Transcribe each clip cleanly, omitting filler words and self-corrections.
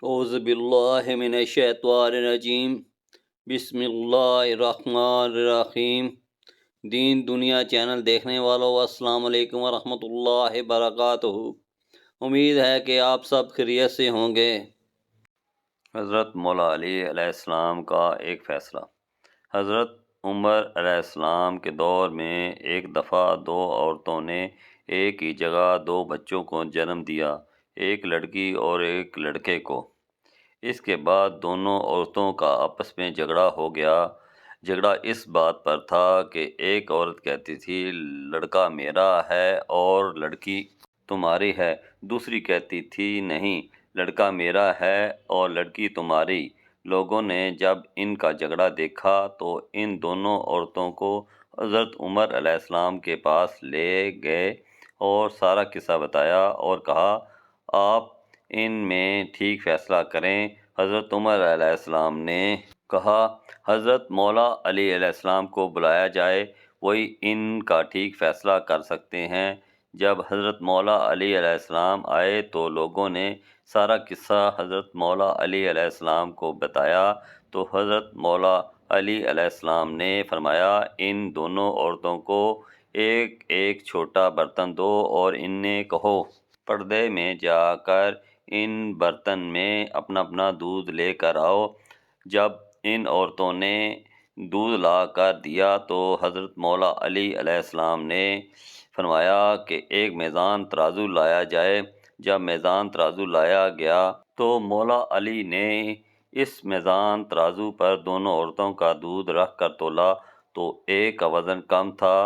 اعوذ باللہ من الشیطان الرجیم بسم اللہ الرحمن الرحیم۔ دین دنیا چینل دیکھنے والوں السلام علیکم ورحمۃ اللہ وبرکاتہ۔ امید ہے کہ آپ سب خیریت سے ہوں گے۔ حضرت مولا علی علیہ السلام کا ایک فیصلہ۔ حضرت عمر علیہ السلام کے دور میں ایک دفعہ دو عورتوں نے ایک ہی جگہ دو بچوں کو جنم دیا، ایک لڑکی اور ایک لڑکے کو۔ اس کے بعد دونوں عورتوں کا آپس میں جھگڑا ہو گیا۔ جھگڑا اس بات پر تھا کہ ایک عورت کہتی تھی لڑکا میرا ہے اور لڑکی تمہاری ہے، دوسری کہتی تھی نہیں، لڑکا میرا ہے اور لڑکی تمہاری۔ لوگوں نے جب ان کا جھگڑا دیکھا تو ان دونوں عورتوں کو حضرت عمر علیہ السلام کے پاس لے گئے اور سارا قصہ بتایا اور کہا آپ ان میں ٹھیک فیصلہ کریں۔ حضرت عمر علیہ السلام نے کہا حضرت مولا علی علیہ السلام کو بلایا جائے، وہی ان کا ٹھیک فیصلہ کر سکتے ہیں۔ جب حضرت مولا علی علیہ السلام آئے تو لوگوں نے سارا قصہ حضرت مولا علی علیہ السلام کو بتایا تو حضرت مولا علی علیہ السلام نے فرمایا ان دونوں عورتوں کو ایک ایک چھوٹا برتن دو اور انہیں کہو پردے میں جا کر ان برتن میں اپنا اپنا دودھ لے کر آؤ۔ جب ان عورتوں نے دودھ لا کر دیا تو حضرت مولا علی علیہ السلام نے فرمایا کہ ایک میزان ترازو لایا جائے۔ جب میزان ترازو لایا گیا تو مولا علی نے اس میزان ترازو پر دونوں عورتوں کا دودھ رکھ کر تولا تو ایک کا وزن کم تھا،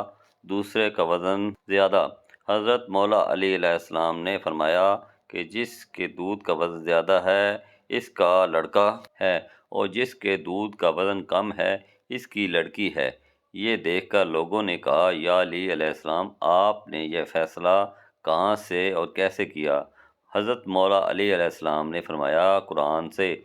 دوسرے کا وزن زیادہ۔ حضرت مولا علی علیہ السلام نے فرمایا کہ جس کے دودھ کا وزن زیادہ ہے اس کا لڑکا ہے اور جس کے دودھ کا وزن کم ہے اس کی لڑکی ہے۔ یہ دیکھ کر لوگوں نے کہا یا علی علیہ السلام آپ نے یہ فیصلہ کہاں سے اور کیسے کیا؟ حضرت مولا علی علیہ السلام نے فرمایا قرآن سے۔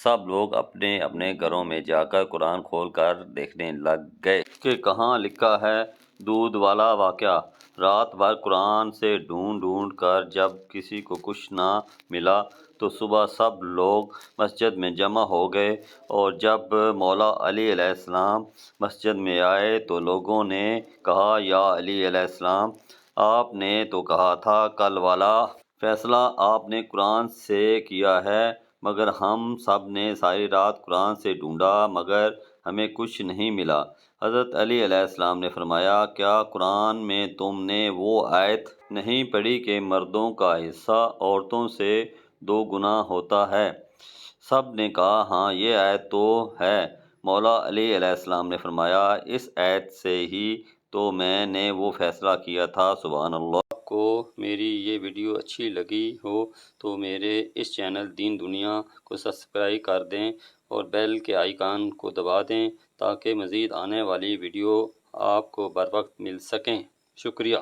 سب لوگ اپنے اپنے گھروں میں جا کر قرآن کھول کر دیکھنے لگ گئے کہ کہاں لکھا ہے دودھ والا واقعہ۔ رات بھر قرآن سے ڈھونڈ ڈھونڈ کر جب کسی کو کچھ نہ ملا تو صبح سب لوگ مسجد میں جمع ہو گئے اور جب مولا علی علیہ السلام مسجد میں آئے تو لوگوں نے کہا یا علی علیہ السلام آپ نے تو کہا تھا کل والا فیصلہ آپ نے قرآن سے کیا ہے، مگر ہم سب نے ساری رات قرآن سے ڈھونڈا مگر ہمیں کچھ نہیں ملا۔ حضرت علی علیہ السلام نے فرمایا کیا قرآن میں تم نے وہ آیت نہیں پڑھی کہ مردوں کا حصہ عورتوں سے 2 گنا ہوتا ہے؟ سب نے کہا ہاں یہ آیت تو ہے۔ مولا علی علیہ السلام نے فرمایا اس آیت سے ہی تو میں نے وہ فیصلہ کیا تھا۔ سبحان اللہ۔ آپ کو میری یہ ویڈیو اچھی لگی ہو تو میرے اس چینل دین دنیا کو سبسکرائب کر دیں اور بیل کے آئیکن کو دبا دیں تاکہ مزید آنے والی ویڈیو آپ کو بر وقت مل سکیں۔ شکریہ۔